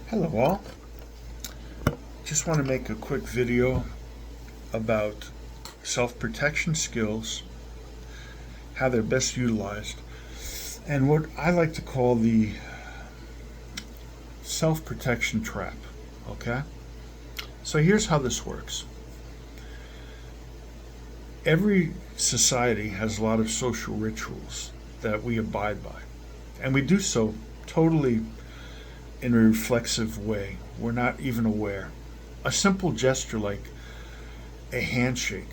Hello all. Just want to make a quick video about self-protection skills, how they're best utilized, and what I like to call the self-protection trap. Okay? So here's how this works. Every society has a lot of social rituals that we abide by, and we do so totally in a reflexive way. We're not even aware. A simple gesture like a handshake,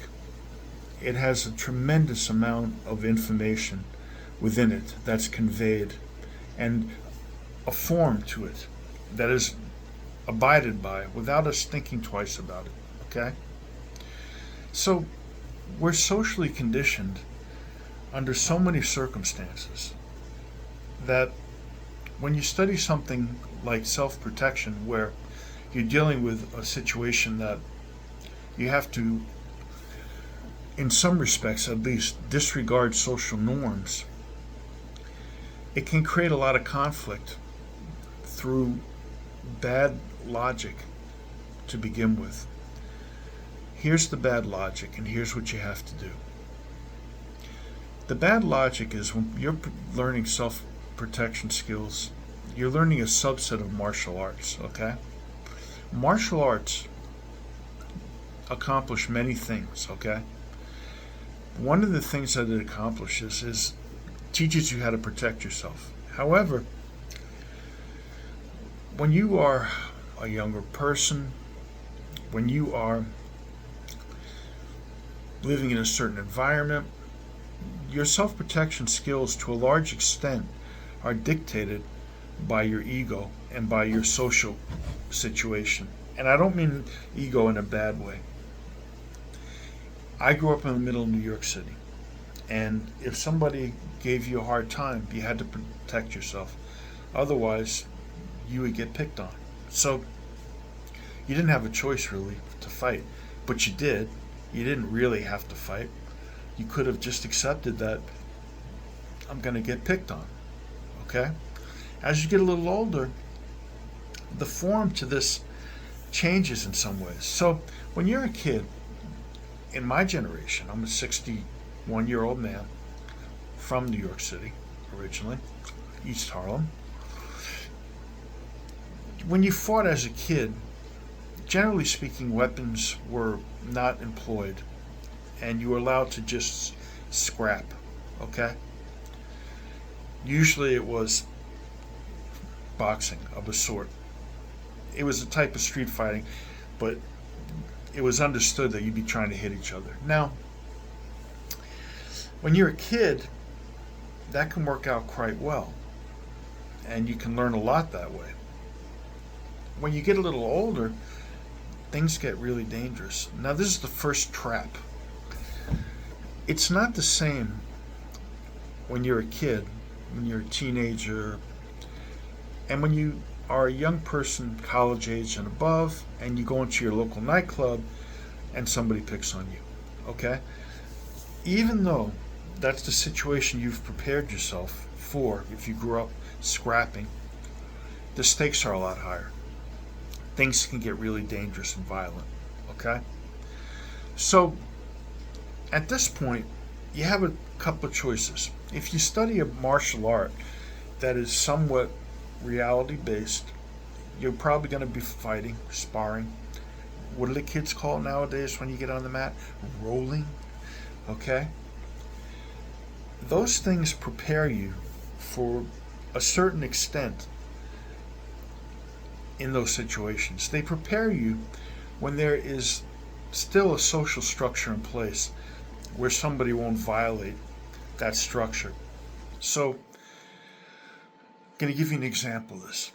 it has a tremendous amount of information within it that's conveyed, and a form to it that is abided by without us thinking twice about it. Okay? So we're socially conditioned under so many circumstances that when you study something like self protection, where you're dealing with a situation that you have to, in some respects at least, disregard social norms, it can create a lot of conflict through bad logic to begin with. Here's the bad logic, and here's what you have to do. The bad logic is when you're learning self protection skills, you're learning a subset of martial arts, okay? Martial arts accomplish many things, okay? One of the things that it accomplishes is teaches you how to protect yourself. However, when you are a younger person, when you are living in a certain environment, your self protection skills to a large extent are dictated by your ego and by your social situation. And I don't mean ego in a bad way. I grew up in the middle of New York City, and if somebody gave you a hard time, you had to protect yourself. Otherwise, you would get picked on. So you didn't have a choice really to fight, but you did. You didn't really have to fight. You could have just accepted that I'm going to get picked on. Okay? As you get a little older, the form to this changes in some ways. So when you're a kid, in my generation, I'm a 61-year-old man from New York City originally, East Harlem. When you fought as a kid, generally speaking, weapons were not employed, and you were allowed to just scrap, okay? Usually it was boxing of a sort. It was a type of street fighting, but it was understood that you'd be trying to hit each other. Now, when you're a kid, that can work out quite well, and you can learn a lot that way. When you get a little older, things get really dangerous. Now, this is the first trap. It's not the same when you're a kid, when you're a teenager, and when you are a young person, college age and above, and you go into your local nightclub and somebody picks on you. Okay? Even though that's the situation you've prepared yourself for, if you grew up scrapping, the stakes are a lot higher. Things can get really dangerous and violent. Okay? So, at this point, you have a couple of choices. If you study a martial art that is somewhat reality based, you're probably going to be fighting, sparring. What do the kids call it nowadays when you get on the mat? Rolling. Okay? Those things prepare you for a certain extent in those situations. They prepare you when there is still a social structure in place where somebody won't violate that structure. So, I'm going to give you an example of this.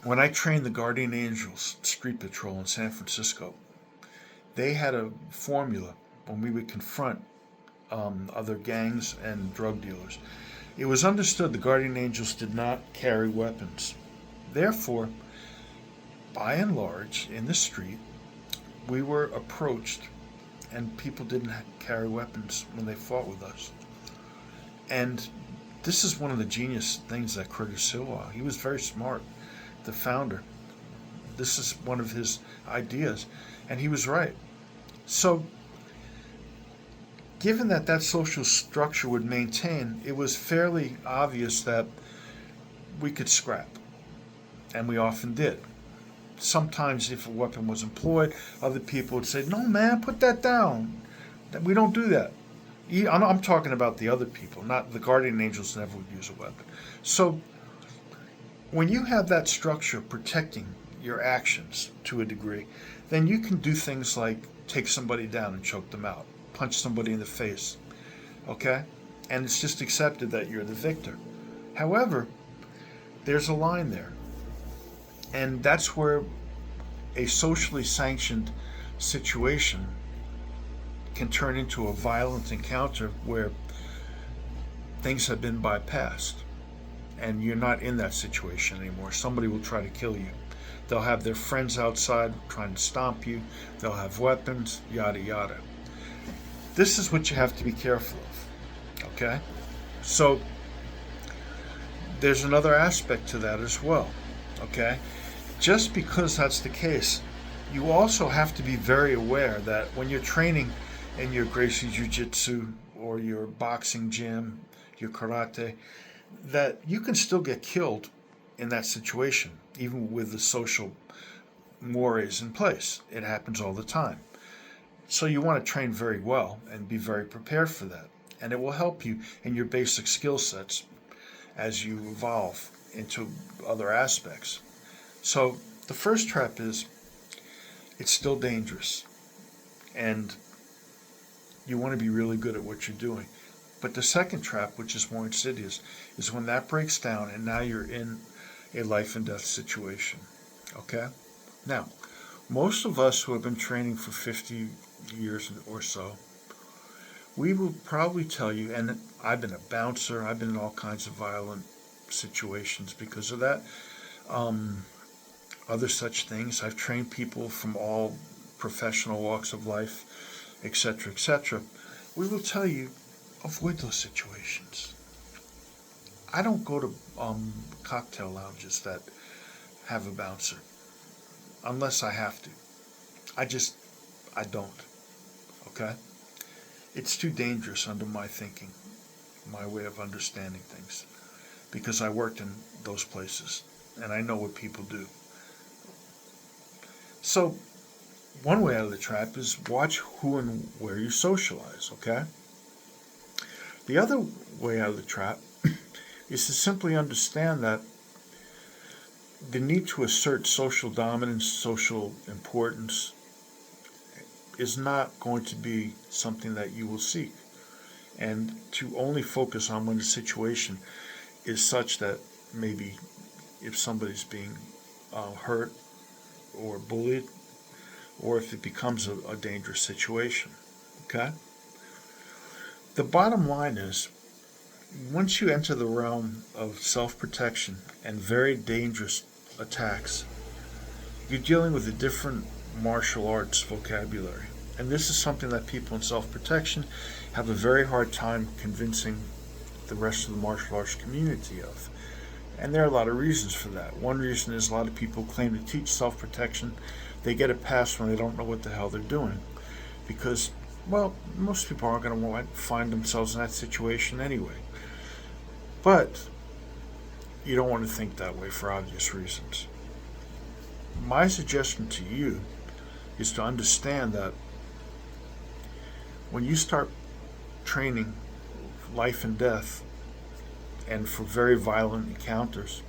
When I trained the Guardian Angels Street Patrol in San Francisco, they had a formula when we would confront other gangs and drug dealers. It was understood the Guardian Angels did not carry weapons. Therefore, by and large, in the street, we were approached and people didn't carry weapons when they fought with us. And this is one of the genius things that Curtis Silva, he was very smart, the founder This is one of his ideas, and he was right. So, given that that social structure would maintain, it was fairly obvious that we could scrap, and we often did. Sometimes, if a weapon was employed, other people would say, "No, man, put that down. We don't do that." I'm talking about the other people, not the guardian angels. Never would use a weapon. So, when you have that structure protecting your actions to a degree, then you can do things like take somebody down and choke them out, punch somebody in the face, okay? And it's just accepted that you're the victor. However, there's a line there. And that's where a socially sanctioned situation can turn into a violent encounter where things have been bypassed and you're not in that situation anymore. Somebody will try to kill you. They'll have their friends outside trying to stomp you. They'll have weapons, yada yada. This is what you have to be careful of, okay? So there's another aspect to that as well, okay? Just because that's the case, you also have to be very aware that when you're training in your Gracie Jiu-Jitsu or your boxing gym, your karate, that you can still get killed in that situation, even with the social mores in place. It happens all the time. So you want to train very well and be very prepared for that. And it will help you in your basic skill sets as you evolve into other aspects. So the first trap is it's still dangerous. And you want to be really good at what you're doing. But the second trap, which is more insidious, is when that breaks down and now you're in a life and death situation. Okay? Now, most of us who have been training for 50 years or so, we will probably tell you, and I've been a bouncer, I've been in all kinds of violent situations because of that. Other such things. I've trained people from all professional walks of life, etc., etc. We will tell you, avoid those situations. I don't go to cocktail lounges that have a bouncer unless I have to. I don't. Okay? It's too dangerous under my thinking, my way of understanding things, because I worked in those places and I know what people do. So, one way out of the trap is watch who and where you socialize, okay? The other way out of the trap is to simply understand that the need to assert social dominance, social importance, is not going to be something that you will seek. And to only focus on when the situation is such that maybe if somebody's being hurt or bullied, or if it becomes a dangerous situation, okay? The bottom line is, once you enter the realm of self-protection and very dangerous attacks, you're dealing with a different martial arts vocabulary. And this is something that people in self-protection have a very hard time convincing the rest of the martial arts community of. And there are a lot of reasons for that. One reason is a lot of people claim to teach self-protection. They get a pass when they don't know what the hell they're doing. Because, well, most people aren't going to find themselves in that situation anyway. But you don't want to think that way for obvious reasons. My suggestion to you is to understand that when you start training life and death and for very violent encounters,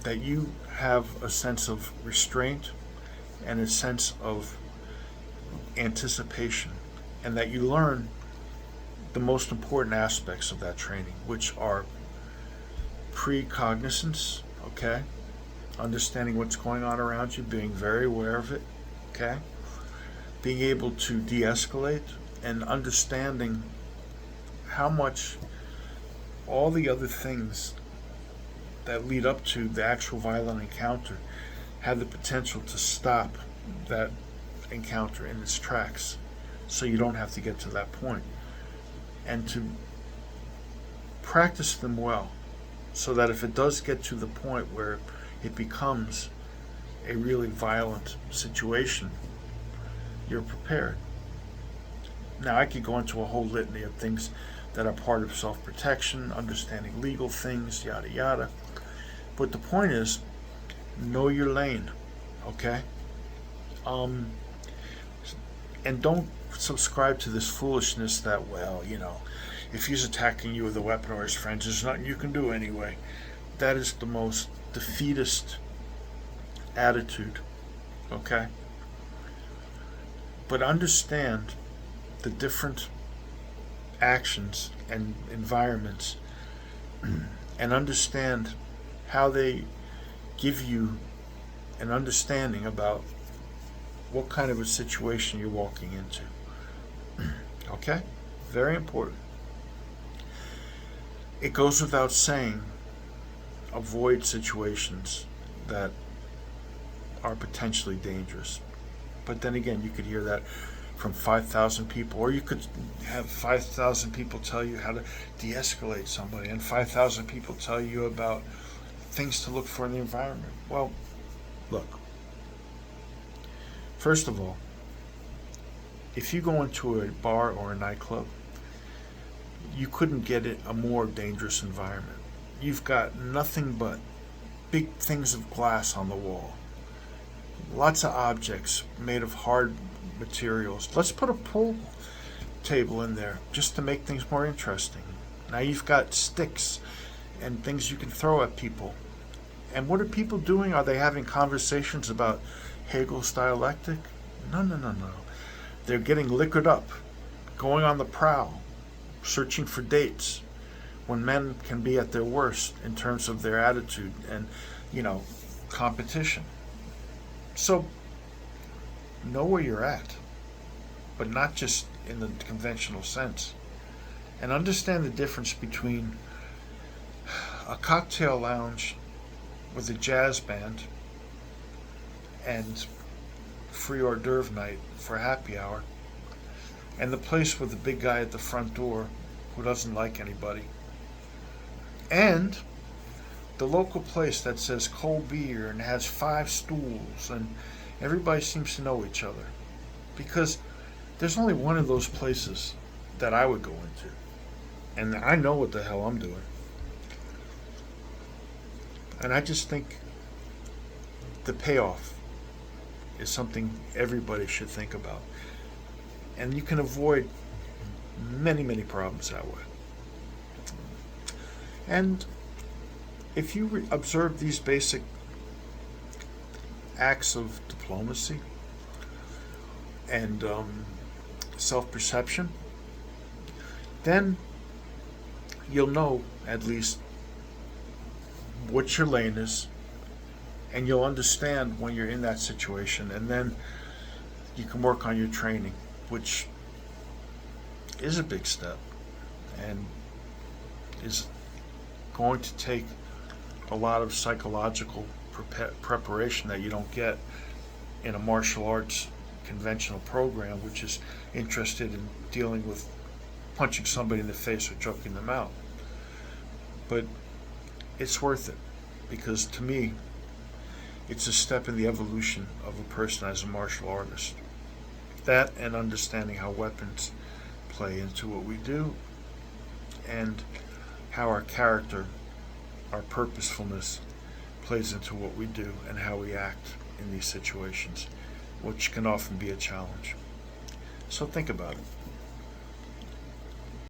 that you have a sense of restraint and a sense of anticipation, and that you learn the most important aspects of that training, which are precognizance, okay? Understanding what's going on around you, being very aware of it, okay? Being able to de-escalate, and understanding how much all the other things that lead up to the actual violent encounter have the potential to stop that encounter in its tracks, so you don't have to get to that point. And to practice them well, so that if it does get to the point where it becomes a really violent situation, you're prepared. Now, I could go into a whole litany of things that are part of self protection, understanding legal things, yada yada. But the point is, know your lane, okay? Um, and don't subscribe to this foolishness that, well, if he's attacking you with a weapon or his friends, there's nothing you can do anyway. That is the most defeatist attitude, okay? But understand the different actions and environments and understand how they give you an understanding about what kind of a situation you're walking into. Okay? Very important. It goes without saying, avoid situations that are potentially dangerous. But then again, you could hear that from 5,000 people, or you could have 5,000 people tell you how to de-escalate somebody, and 5,000 people tell you about things to look for in the environment. Well, look, first of all, if you go into a bar or a nightclub, you couldn't get it a more dangerous environment. You've got nothing but big things of glass on the wall, lots of objects made of hard materials. Let's put a pool table in there just to make things more interesting. Now you've got sticks and things you can throw at people. And what are people doing? Are they having conversations about Hegel's dialectic? No. They're getting liquored up, going on the prowl, searching for dates, when men can be at their worst in terms of their attitude and, competition. So, know where you're at, but not just in the conventional sense. And understand the difference between a cocktail lounge with a jazz band and free hors d'oeuvre night for happy hour, and the place with the big guy at the front door who doesn't like anybody, and the local place that says cold beer and has 5 stools and everybody seems to know each other. Because there's only one of those places that I would go into, and I know what the hell I'm doing. And I just think the payoff is something everybody should think about. And you can avoid many, many problems that way. And if you observe these basic acts of diplomacy and self-perception, then you'll know at least what your lane is, and you'll understand when you're in that situation, and then you can work on your training, which is a big step and is going to take a lot of psychological preparation that you don't get in a martial arts conventional program, which is interested in dealing with punching somebody in the face or choking them out. But it's worth it, because to me, it's a step in the evolution of a person as a martial artist. That and understanding how weapons play into what we do, and how our character, our purposefulness plays into what we do and how we act in these situations, which can often be a challenge. So think about it.